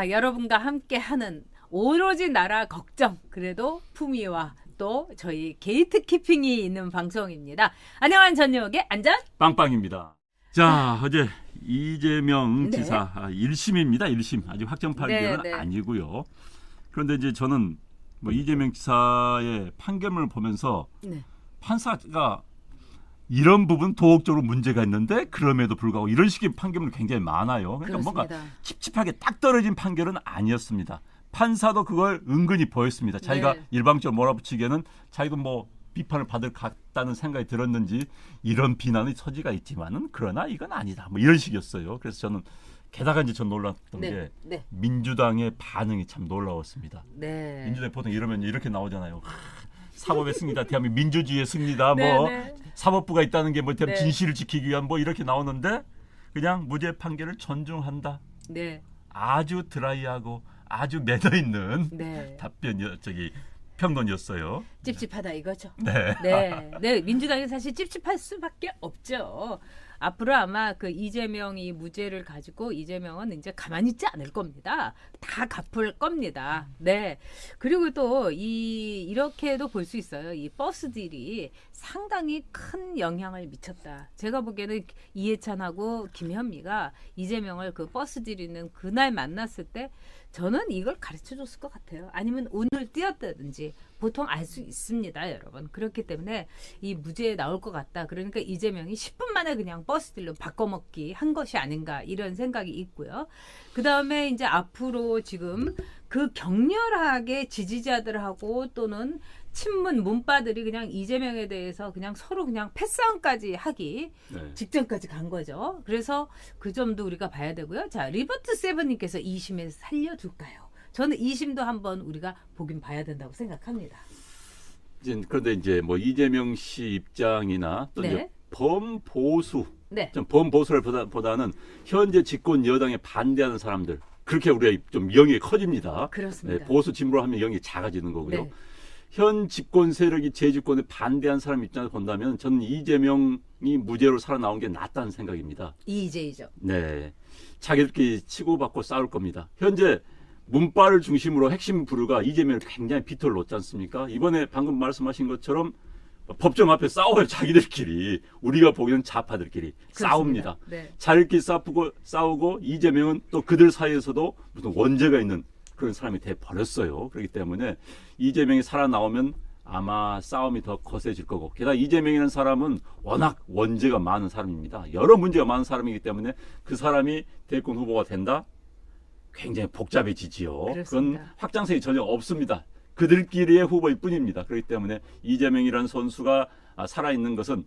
여러분과 함께하는 오로지 나라 걱정, 그래도 품위와 또 저희 게이트키핑이 있는 방송입니다. 안녕한 전용의 안전 빵빵입니다. 자, 어제 이재명 네. 지사 1심입니다. 1심. 아직 확정 판결은 네. 아니고요. 그런데 이제 저는 뭐 이재명 지사의 판결문을 보면서 네. 판사가 이런 부분 도덕적으로 문제가 있는데 그럼에도 불구하고 이런 식의 판결문이 굉장히 많아요. 그러니까 뭔가 그렇습니다. 칩칩하게 딱 떨어진 판결은 아니었습니다. 판사도 그걸 은근히 보였습니다. 자기가 네. 일방적으로 몰아붙이기에는 자기도 뭐 비판을 받을 것 같다는 생각이 들었는지 이런 비난의 소지가 있지만은 그러나 이건 아니다. 뭐 이런 식이었어요. 그래서 저는 게다가 이제 전 놀랐던 게 네. 민주당의 반응이 참 놀라웠습니다. 네. 민주당 보통 이러면 이렇게 나오잖아요. 사법의 승리다, 대한민국 민주주의의 승리다, 네, 뭐 네. 사법부가 있다는 게 뭐 네. 진실을 지키기 위한 뭐 이렇게 나오는데 그냥 무죄 판결을 존중한다. 네. 아주 드라이하고 아주 매너 있는 네. 평론이었어요. 찝찝하다 이거죠. 네. 네, 민주당이 사실 찝찝할 수밖에 없죠. 앞으로 아마 그 이재명이 무죄를 가지고 이재명은 이제 가만히 있지 않을 겁니다. 다 갚을 겁니다. 네. 그리고 또 이렇게도 볼 수 있어요. 이 버스 딜이 상당히 큰 영향을 미쳤다. 제가 보기에는 이해찬하고 김현미가 이재명을 그 버스 딜 있는 그날 만났을 때 저는 이걸 가르쳐 줬을 것 같아요. 아니면 오늘 뛰었다든지 보통 알 수 있습니다, 여러분. 그렇기 때문에 이 무죄에 나올 것 같다. 그러니까 이재명이 10분 만에 그냥 버스들로 바꿔먹기 한 것이 아닌가 이런 생각이 있고요. 그 다음에 이제 앞으로 지금 그 격렬하게 지지자들하고 또는 친문 문파들이 그냥 이재명에 대해서 그냥 서로 그냥 패싸움까지 하기 네. 직전까지 간 거죠. 그래서 그 점도 우리가 봐야 되고요. 자, 리버트 세븐님께서 2심에서 살려둘까요? 저는 2심도 한번 우리가 보긴 봐야 된다고 생각합니다. 그런데 이제 뭐 이재명 씨 입장이나 또 네. 이제 범보수, 네. 좀 범보수보다는 현재 집권 여당에 반대하는 사람들 그렇게 우리가 좀 영역이 커집니다. 그렇습니다. 네, 보수 진보로 하면 영역이 작아지는 거고요. 네. 현 집권 세력이 재집권에 반대한 사람 입장에서 본다면 저는 이재명이 무죄로 살아나온 게 낫다는 생각입니다. 이재이죠. 네, 자기들끼리 치고받고 싸울 겁니다. 현재 문파를 중심으로 핵심 부류가 이재명을 굉장히 비토를 놓지 않습니까? 이번에 방금 말씀하신 것처럼 법정 앞에 싸워요. 자기들끼리. 우리가 보기에는 좌파들끼리 싸웁니다. 네. 자기들끼리 싸우고 이재명은 또 그들 사이에서도 무슨 원죄가 있는 그런 사람이 돼 버렸어요. 그렇기 때문에 이재명이 살아나오면 아마 싸움이 더 거세질 거고 게다가 이재명이라는 사람은 워낙 원죄가 많은 사람입니다. 여러 문제가 많은 사람이기 때문에 그 사람이 대권 후보가 된다? 굉장히 복잡해지지요. 그렇습니다. 그건 확장성이 전혀 없습니다. 그들끼리의 후보일 뿐입니다. 그렇기 때문에 이재명이라는 선수가 살아있는 것은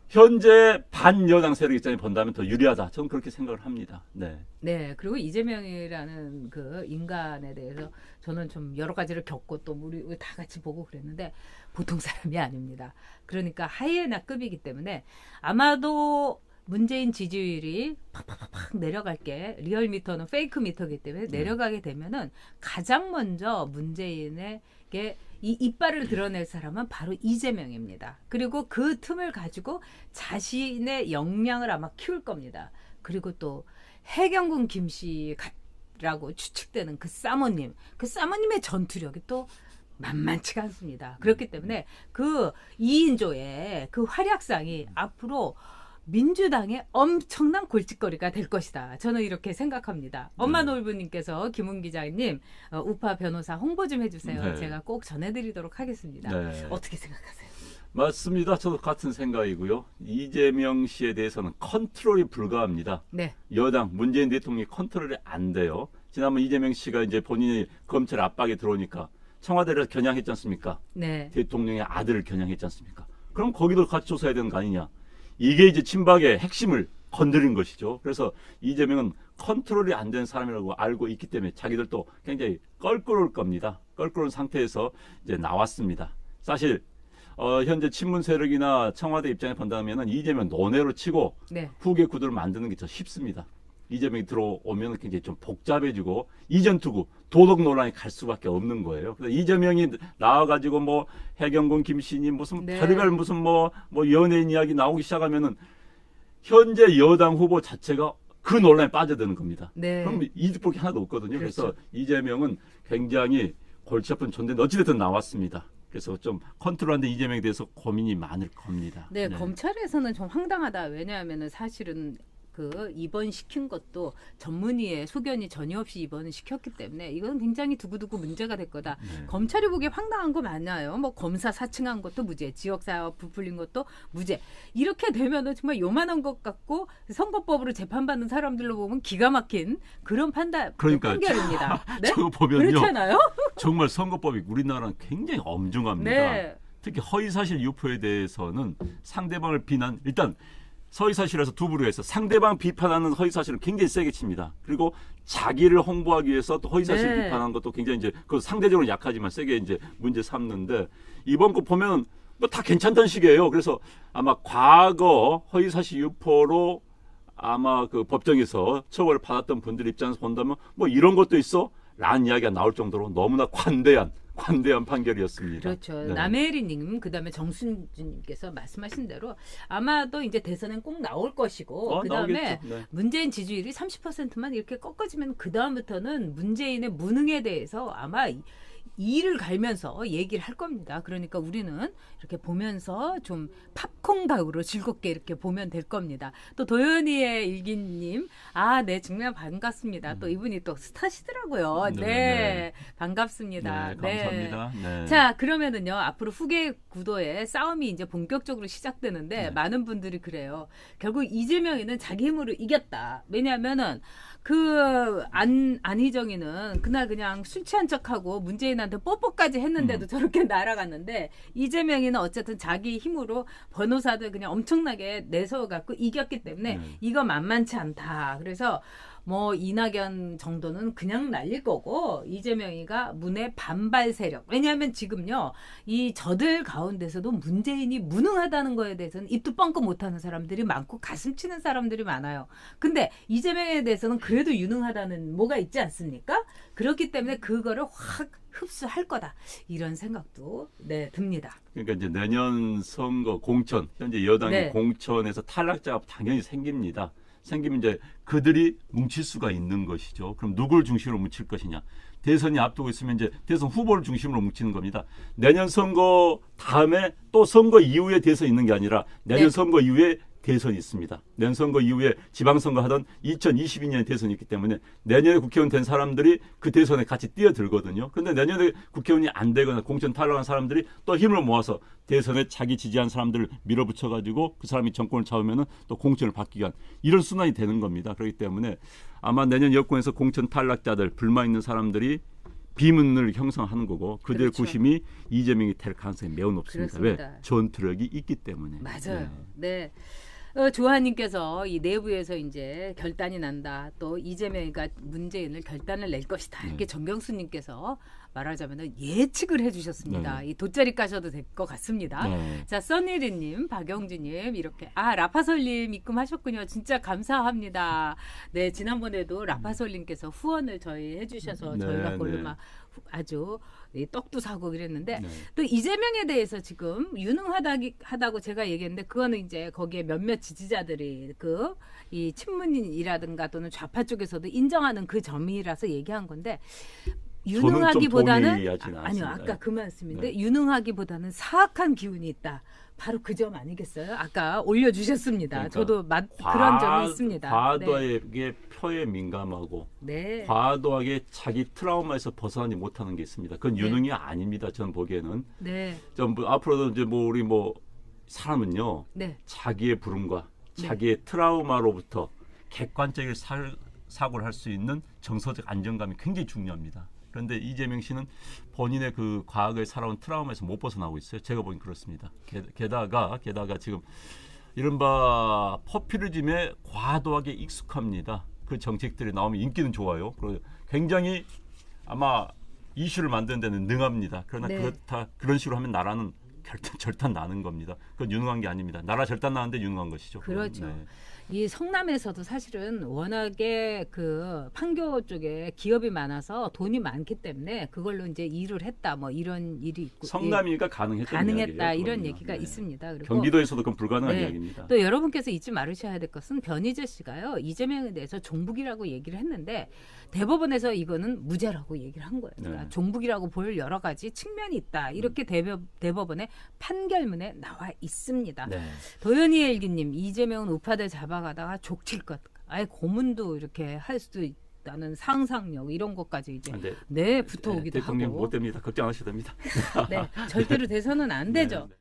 현재 반여당 세력 입장에 본다면 더 유리하다. 저는 그렇게 생각을 합니다. 네. 네, 그리고 이재명이라는 그 인간에 대해서 저는 좀 여러 가지를 겪고 또 우리 다 같이 보고 그랬는데 보통 사람이 아닙니다. 그러니까 하이에나급이기 때문에 아마도 문재인 지지율이 팍팍팍 내려갈 게 리얼미터는 페이크 미터이기 때문에 내려가게 되면은 가장 먼저 문재인에게 이 이빨을 드러낼 사람은 바로 이재명입니다. 그리고 그 틈을 가지고 자신의 역량을 아마 키울 겁니다. 그리고 또 해경군 김씨라고 추측되는 그 사모님의 전투력이 또 만만치가 않습니다. 그렇기 때문에 그 2인조의 그 활약상이 앞으로 민주당의 엄청난 골칫거리가 될 것이다. 저는 이렇게 생각합니다. 엄마 놀부님께서 김훈 기자님 우파 변호사 홍보 좀 해주세요. 네. 제가 꼭 전해드리도록 하겠습니다. 네. 어떻게 생각하세요? 맞습니다. 저도 같은 생각이고요. 이재명 씨에 대해서는 컨트롤이 불가합니다. 네. 여당 문재인 대통령이 컨트롤이 안 돼요. 지난번 이재명 씨가 이제 본인이 검찰 압박에 들어오니까 청와대를 겨냥했지 않습니까? 네. 대통령의 아들을 겨냥했지 않습니까? 그럼 거기도 같이 조사해야 되는 거 아니냐? 이게 이제 친박의 핵심을 건드린 것이죠. 그래서 이재명은 컨트롤이 안 되는 사람이라고 알고 있기 때문에 자기들도 굉장히 껄끄러울 겁니다. 껄끄러운 상태에서 이제 나왔습니다. 사실 현재 친문 세력이나 청와대 입장에 본다면 이재명 논외로 치고 네. 후계 구도를 만드는 게 더 쉽습니다. 이재명이 들어오면 굉장히 좀 복잡해지고 이전 투구 도덕 논란이 갈 수밖에 없는 거예요. 그래서 이재명이 나와가지고 뭐 해경군 김신이 무슨 네. 별의별 무슨 뭐 연예인 이야기 나오기 시작하면은 현재 여당 후보 자체가 그 논란에 빠져드는 겁니다. 네. 그럼 이득 볼 게 하나도 없거든요. 그렇죠. 그래서 이재명은 굉장히 골치 아픈 존재인데 어찌됐든 나왔습니다. 그래서 좀 컨트롤하는데 이재명에 대해서 고민이 많을 겁니다. 네, 검찰에서는 좀 황당하다. 왜냐하면은 사실은 그 입원시킨 것도 전문의의 소견이 전혀 없이 입원을 시켰기 때문에 이건 굉장히 두고두고 문제가 될 거다. 네. 검찰이 보기에 황당한 거 많아요. 뭐 검사 사칭한 것도 무죄, 지역사업 부풀린 것도 무죄. 이렇게 되면은 정말 요만한 것 같고 선거법으로 재판받는 사람들로 보면 기가 막힌 그런 그러니까요. 판결입니다. 네? 저거 보면요. 그렇잖아요. 정말 선거법이 우리나라는 굉장히 엄중합니다. 네. 특히 허위사실 유포에 대해서는 상대방을 비난 일단 허위사실에서 두 부류가 있어. 상대방 비판하는 허위사실은 굉장히 세게 칩니다. 그리고 자기를 홍보하기 위해서 또 허위사실 네. 비판하는 것도 굉장히 이제 그 상대적으로 약하지만 세게 이제 문제 삼는데 이번 거 보면 뭐 다 괜찮다는 식이에요. 그래서 아마 과거 허위사실 유포로 아마 그 법정에서 처벌을 받았던 분들 입장에서 본다면 뭐 이런 것도 있어? 라는 이야기가 나올 정도로 너무나 관대한 판결이었습니다. 그렇죠. 네. 남혜리님, 그다음에 정순주님께서 말씀하신 대로 아마도 이제 대선엔 꼭 나올 것이고, 그다음에 나오겠죠. 네. 문재인 지지율이 30%만 이렇게 꺾어지면 그 다음부터는 문재인의 무능에 대해서 아마 이를 갈면서 얘기를 할 겁니다. 그러니까 우리는 이렇게 보면서 좀 팝콘각으로 즐겁게 이렇게 보면 될 겁니다. 또 도현이의 일기님, 네, 정말 반갑습니다. 또 이분이 또 스타시더라고요. 네, 네, 네. 반갑습니다. 네, 감사합니다. 네. 자, 그러면은요, 앞으로 후계 구도의 싸움이 이제 본격적으로 시작되는데, 네. 많은 분들이 그래요. 결국 이재명이는 자기 힘으로 이겼다. 왜냐하면은, 안희정이는 그날 그냥 술 취한 척하고 문재인한테 뽀뽀까지 했는데도 저렇게 날아갔는데, 이재명이는 어쨌든 자기 힘으로 변호사들 그냥 엄청나게 내세워갖고 이겼기 때문에, 이거 만만치 않다. 그래서, 뭐 이낙연 정도는 그냥 날릴 거고 이재명이가 문의 반발 세력. 왜냐하면 지금요 이 저들 가운데서도 문재인이 무능하다는 거에 대해서는 입도 뻥끗 못하는 사람들이 많고 가슴 치는 사람들이 많아요. 근데 이재명에 대해서는 그래도 유능하다는 뭐가 있지 않습니까? 그렇기 때문에 그거를 확 흡수할 거다. 이런 생각도 듭니다. 그러니까 이제 내년 선거 공천, 현재 여당이 네. 공천에서 탈락자가 당연히 생깁니다. 생기면 이제 그들이 뭉칠 수가 있는 것이죠. 그럼 누굴 중심으로 뭉칠 것이냐? 대선이 앞두고 있으면 이제 대선 후보를 중심으로 뭉치는 겁니다. 내년 선거 다음에 또 선거 이후에 대선이 있는 게 아니라 내년 네. 선거 이후에 대선이 있습니다. 내년 선거 이후에 지방선거 하던 2022년에 대선이 있기 때문에 내년에 국회의원 된 사람들이 그 대선에 같이 뛰어들거든요. 그런데 내년에 국회의원이 안 되거나 공천 탈락한 사람들이 또 힘을 모아서 대선에 자기 지지한 사람들을 밀어붙여가지고 그 사람이 정권을 잡으면은 또 공천을 받기 위한 이런 순환이 되는 겁니다. 그렇기 때문에 아마 내년 여권에서 공천 탈락자들, 불만 있는 사람들이 비문을 형성하는 거고 그들의 그렇죠. 구심이 이재명이 될 가능성이 매우 높습니다. 그렇습니다. 왜? 전투력이 있기 때문에. 맞아요. 네. 조한님께서 이 내부에서 이제 결단이 난다. 또 이재명이가 문재인을 결단을 낼 것이다. 이렇게 정경수님께서 말하자면 예측을 해주셨습니다. 네. 이 돗자리 까셔도 될 것 같습니다. 네. 자, 써니리님, 박영주님 이렇게 라파솔님 입금하셨군요. 진짜 감사합니다. 네, 지난번에도 라파솔님께서 후원을 저희 해주셔서 네, 저희가 그걸로 네. 막 아주 떡도 사고 그랬는데 네. 또 이재명에 대해서 지금 유능하다고 제가 얘기했는데 그거는 이제 거기에 몇몇 지지자들이 이 친문이라든가 또는 좌파 쪽에서도 인정하는 그 점이라서 얘기한 건데 유능하기보다는 동의하지는 아니요 않습니다. 아까 그 말씀인데 네. 유능하기보다는 사악한 기운이 있다. 바로 그 점 아니겠어요? 아까 올려주셨습니다. 그러니까 저도 그런 점이 있습니다. 과도하게 표에 민감하고 네. 과도하게 자기 트라우마에서 벗어나지 못하는 게 있습니다. 그건 유능이 아닙니다. 저는 보기에는. 네. 앞으로도 이제 우리 사람은요. 네. 자기의 부름과 자기의 트라우마로부터 객관적인 사고를 할 수 있는 정서적 안정감이 굉장히 중요합니다. 그런데 이재명 씨는 본인의 그 과거에 살아온 트라우마에서 못 벗어나고 있어요. 제가 보기엔 그렇습니다. 게다가 지금 이른바 포퓰리즘에 과도하게 익숙합니다. 그 정책들이 나오면 인기는 좋아요. 그리고 굉장히 아마 이슈를 만드는 데는 능합니다. 그러나 네. 그런 식으로 하면 나라는 절단 나는 겁니다. 그건 유능한 게 아닙니다. 나라 절단 나는데 유능한 것이죠. 그렇죠. 네. 이 성남에서도 사실은 워낙에 그 판교 쪽에 기업이 많아서 돈이 많기 때문에 그걸로 이제 일을 했다 뭐 이런 일이 있고 성남이니까 가능했다 이런 얘기가 있습니다. 그리고 경기도에서도 그건 불가능한 네. 이야기입니다. 또 여러분께서 잊지 말으셔야 될 것은 변희재 씨가요 이재명에 대해서 종북이라고 얘기를 했는데 대법원에서 이거는 무죄라고 얘기를 한 거예요. 그러니까 네. 종북이라고 볼 여러 가지 측면이 있다. 이렇게 대법원의 판결문에 나와 있습니다. 네. 도현이 일기님 이재명은 우파들 잡아가다가 족칠 것. 아예 고문도 이렇게 할 수도 있다는 상상력 이런 것까지 이제 네, 붙어오기도 대통령 하고. 못 됩니다. 걱정 안 하셔도 됩니다. 네, 절대로 돼서는 안 되죠. 네.